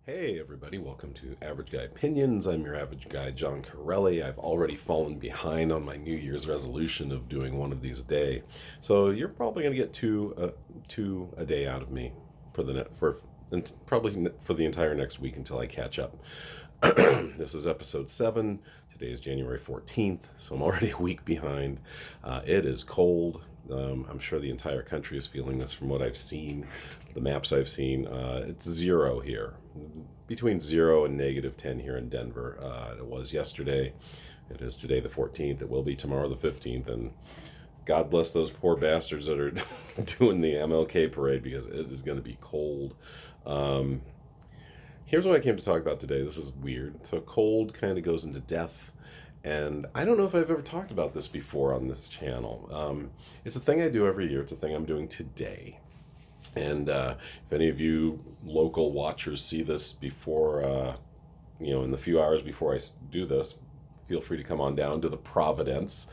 Hey everybody, welcome to Average Guy Opinions. I'm your average guy, John Corelli. I've already fallen behind on my New Year's resolution of doing one of these a day. So you're probably going to get two a day out of me for probably for the entire next week until I catch up. This is episode 7. Today is January 14th, so I'm already a week behind. It is cold. I'm sure the entire country is feeling this from what I've seen, the maps I've seen. It's 0 here, between 0 and -10 here in Denver. It was yesterday. It is today the 14th. It will be tomorrow the 15th. And God bless those poor bastards that are doing the MLK parade because it is going to be cold. Here's what I came to talk about today. This is weird. So cold kind of goes into death. And I don't know if I've ever talked about this before on this channel. It's a thing I do every year. It's a thing I'm doing today. And if any of you local watchers see this before, in the few hours before I do this, feel free to come on down to the Providence.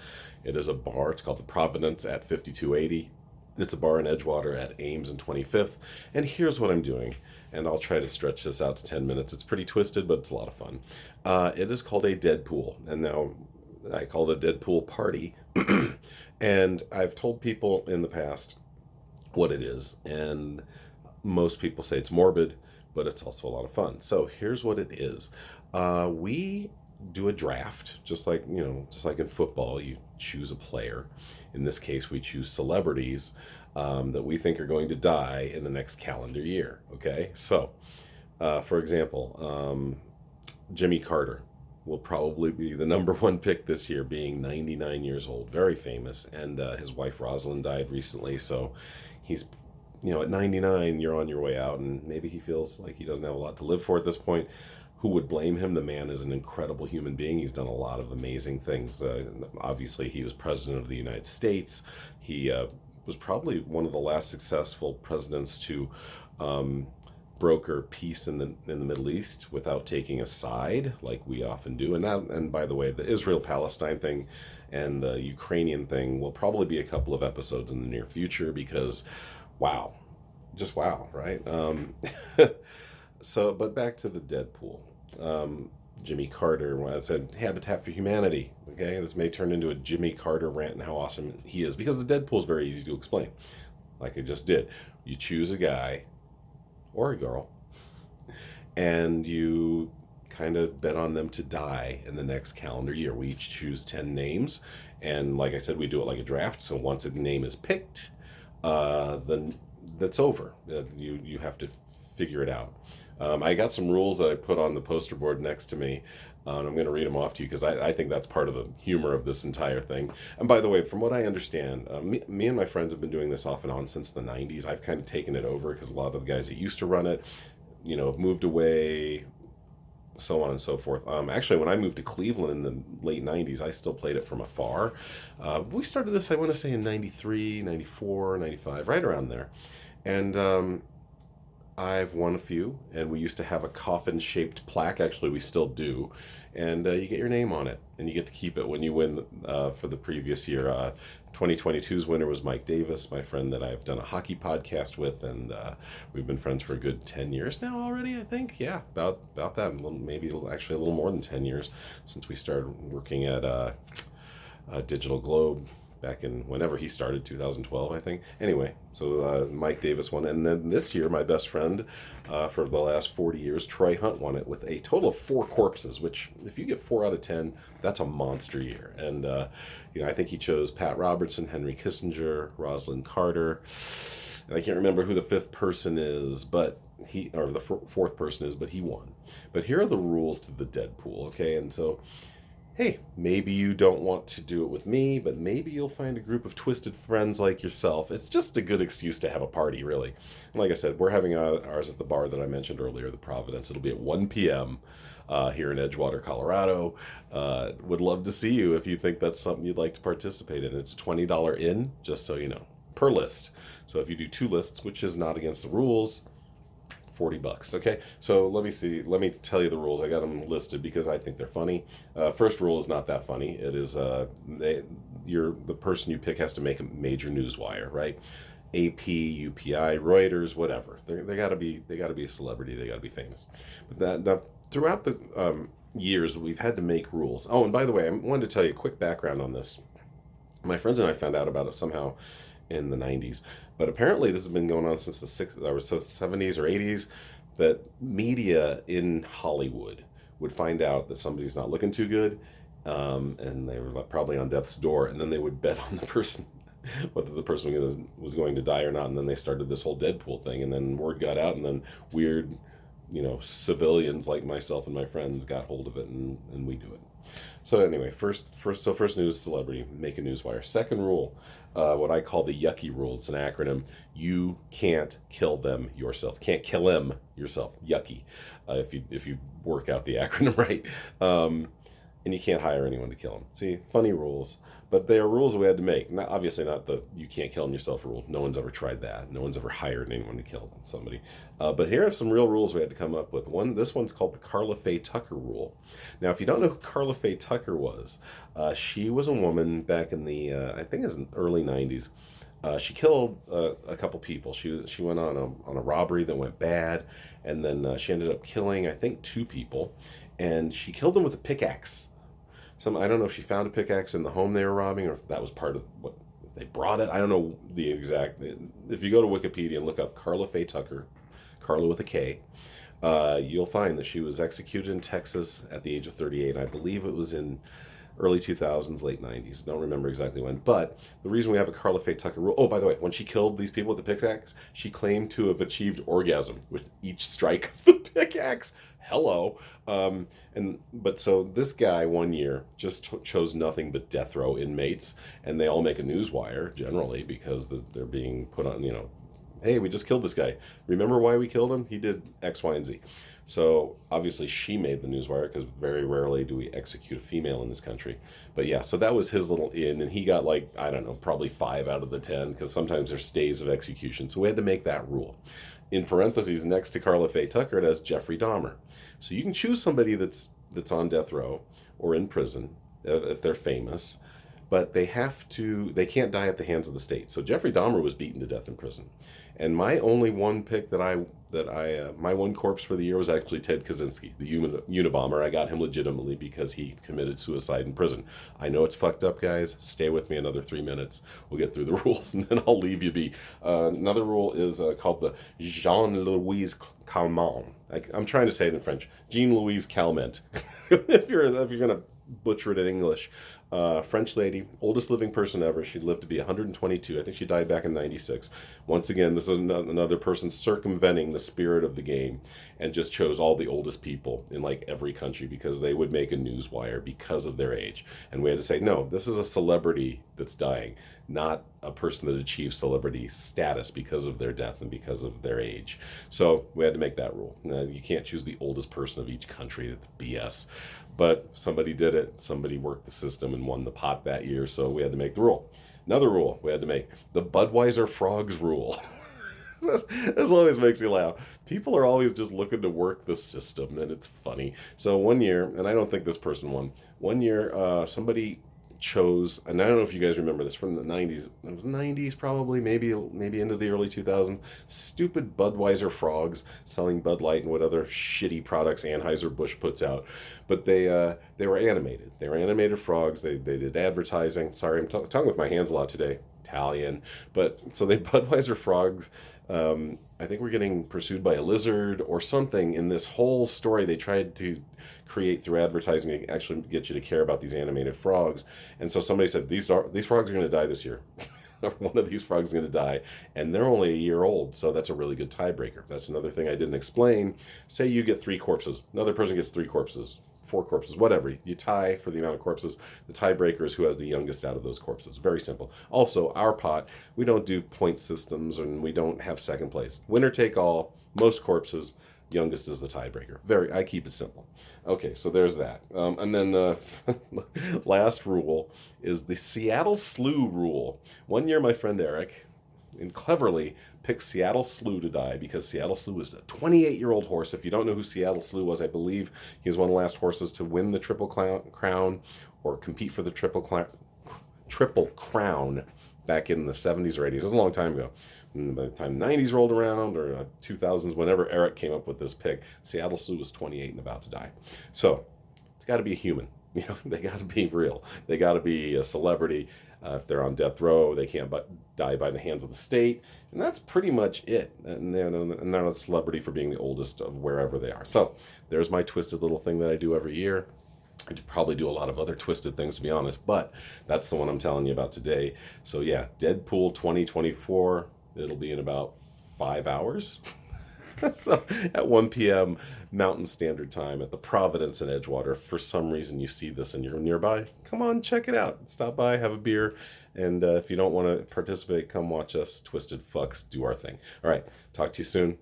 It is a bar. It's called the Providence at 5280. It's a bar in Edgewater at Ames and 25th. And here's what I'm doing. And I'll try to stretch this out to 10 minutes. It's pretty twisted, but it's a lot of fun. It is called a Deadpool. And now I call it a Deadpool party. And I've told people in the past what it is. And most people say it's morbid, but it's also a lot of fun. So here's what it is. We do a draft, just like in football, you choose a player. In this case, we choose celebrities that we think are going to die in the next calendar year. Okay, so for example, Jimmy Carter will probably be the number one pick this year, being 99 years old, very famous, and his wife Rosalind died recently, so he's at 99, you're on your way out, and maybe he feels like he doesn't have a lot to live for at this point. Who would blame him? The man is an incredible human being. He's done a lot of amazing things. Obviously, he was president of the United States. He was probably one of the last successful presidents to broker peace in the Middle East without taking a side, like we often do. And by the way, the Israel-Palestine thing and the Ukrainian thing will probably be a couple of episodes in the near future because, wow, just wow, right? So, but back to the Deadpool. Jimmy Carter, when I said Habitat for Humanity, okay? This may turn into a Jimmy Carter rant and how awesome he is, because the Deadpool is very easy to explain, like I just did. You choose a guy or a girl, and you kind of bet on them to die in the next calendar year. We each choose 10 names, and like I said, we do it like a draft, so once a name is picked, then that's over. You have to figure it out. I got some rules that I put on the poster board next to me. And I'm going to read them off to you because I think that's part of the humor of this entire thing. And by the way, from what I understand, me and my friends have been doing this off and on since the 90s. I've kind of taken it over because a lot of the guys that used to run it, have moved away, so on and so forth. Actually, when I moved to Cleveland in the late 90s, I still played it from afar. We started this, I want to say, in 93, 94, 95, right around there. And I've won a few, and we used to have a coffin-shaped plaque. Actually, we still do. And you get your name on it, and you get to keep it when you win for the previous year. 2022's winner was Mike Davis, my friend that I've done a hockey podcast with, and we've been friends for a good 10 years now already, I think. Yeah, about that. Maybe actually a little more than 10 years since we started working at Digital Globe back in whenever he started, 2012, I think. Anyway, so Mike Davis won. And then this year, my best friend for the last 40 years, Troy Hunt, won it with a total of 4 corpses, which if you get 4 out of 10, that's a monster year. And, I think he chose Pat Robertson, Henry Kissinger, Rosalind Carter, and I can't remember who the 5th person is, but the 4th person is, but he won. But here are the rules to the Deadpool, okay? And so, hey, maybe you don't want to do it with me, but maybe you'll find a group of twisted friends like yourself. It's just a good excuse to have a party, really. And like I said, we're having ours at the bar that I mentioned earlier, the Providence. It'll be at 1 p.m. Here in Edgewater, Colorado. Would love to see you if you think that's something you'd like to participate in. It's $20 in, just so you know, per list. So if you do 2 lists, which is not against the rules, $40. Okay, so let me tell you the rules. I got them listed because I think they're funny. First rule is not that funny. It is the person you pick has to make a major news wire, right? AP, UPI, Reuters, whatever. They gotta be a celebrity. They gotta be famous. But throughout the years, we've had to make rules. Oh, and by the way, I wanted to tell you a quick background on this. My friends and I found out about it somehow in the 90s, but apparently this has been going on since the 70s or 80s. That media in Hollywood would find out that somebody's not looking too good, and they were probably on death's door, and then they would bet on the person whether the person was going to die or not, and then they started this whole Deadpool thing, and then word got out, and then weird, civilians like myself and my friends got hold of it, and we do it. So anyway, first news, celebrity, make a newswire. Second rule, what I call the yucky rule. It's an acronym. You can't kill them yourself. Can't kill him yourself. Yucky, if you work out the acronym right. And you can't hire anyone to kill them. See, funny rules, but they are rules we had to make. Not obviously not the you can't kill them yourself rule. No one's ever tried that. No one's ever hired anyone to kill somebody. But here are some real rules we had to come up with. This one's called the Carla Faye Tucker rule. Now, if you don't know who Carla Faye Tucker was, she was a woman back in the I think it was in early '90s. She killed a couple people. She went on a robbery that went bad, and then she ended up killing, I think, 2 people, and she killed them with a pickaxe. I don't know if she found a pickaxe in the home they were robbing, or if that was part of what if they brought it. I don't know the exact. If you go to Wikipedia and look up Carla Faye Tucker, Carla with a K, you'll find that she was executed in Texas at the age of 38. I believe it was in early 2000s, late 90s. Don't remember exactly when. But the reason we have a Carla Faye Tucker rule. Oh, by the way, when she killed these people with the pickaxe, she claimed to have achieved orgasm with each strike of the pickaxe. Hello. So this guy 1 year just chose nothing but death row inmates, and they all make a newswire generally because they're being put on, hey, we just killed this guy. Remember why we killed him? He did X, Y, and Z. So obviously she made the newswire because very rarely do we execute a female in this country. But yeah, so that was his little in, and he got I don't know, probably 5 out of the 10 because sometimes there's stays of execution. So we had to make that rule. In parentheses, next to Carla Faye Tucker, it has Jeffrey Dahmer. So you can choose somebody that's on death row or in prison if they're famous, but they can't die at the hands of the state. So Jeffrey Dahmer was beaten to death in prison. And my only one pick my one corpse for the year was actually Ted Kaczynski, the Unabomber. I got him legitimately because he committed suicide in prison. I know it's fucked up, guys. Stay with me another 3 minutes. We'll get through the rules and then I'll leave you be. Another rule is called the Jean-Louis Calment. I'm trying to say it in French. Jean-Louise Calment. if you're gonna butcher it in English. French lady, oldest living person ever. She lived to be 122. I think she died back in 96. Once again, this is another person circumventing the spirit of the game and just chose all the oldest people in every country because they would make a newswire because of their age. And we had to say, no, this is a celebrity that's dying, not a person that achieves celebrity status because of their death and because of their age. So we had to make that rule. Now, you can't choose the oldest person of each country. That's BS. But somebody did it. Somebody worked the system and won the pot that year, so we had to make the rule. Another rule we had to make, the Budweiser Frogs rule. This always makes me laugh. People are always just looking to work the system, and it's funny. So 1 year, and I don't think this person won, 1 year somebody chose, and I don't know if you guys remember this from the 90s. It was 90s probably, maybe into the early 2000s. Stupid Budweiser Frogs selling Bud Light and what other shitty products Anheuser-Busch puts out. But they were animated. They were animated frogs. They did advertising. Sorry, I'm talking with my hands a lot today. Italian. But so they Budweiser Frogs. I think we're getting pursued by a lizard or something in this whole story they tried to create through advertising to actually get you to care about these animated frogs. And so somebody said, these frogs are going to die this year. One of these frogs is going to die, and they're only a year old, so that's a really good tiebreaker. That's another thing I didn't explain. Say you get 3 corpses. Another person gets 3 corpses. 4 corpses, whatever. You tie for the amount of corpses. The tiebreaker is who has the youngest out of those corpses. Very simple. Also, our pot, we don't do point systems and we don't have second place. Winner take all, most corpses, youngest is the tiebreaker. I keep it simple. Okay, so there's that. And then last rule is the Seattle Slew rule. 1 year, my friend Eric, and cleverly picked Seattle Slew to die because Seattle Slew is a 28-year-old horse. If you don't know who Seattle Slew was, I believe he was one of the last horses to win the Triple Crown or compete for the Triple Crown back in the 70s or 80s. It was a long time ago. And by the time 90s rolled around, or 2000s, whenever Eric came up with this pick, Seattle Slew was 28 and about to die. So it's got to be a human. They got to be real. They got to be a celebrity. If they're on death row, they can't die by the hands of the state. And that's pretty much it. And they're not a celebrity for being the oldest of wherever they are. So there's my twisted little thing that I do every year. I probably do a lot of other twisted things, to be honest, but that's the one I'm telling you about today. So yeah, Deadpool 2024. It'll be in about 5 hours. So at 1 p.m. Mountain Standard Time at the Providence in Edgewater. If for some reason you see this and you're nearby, come on, check it out. Stop by, have a beer, and if you don't want to participate, come watch us Twisted Fucks do our thing. All right, talk to you soon.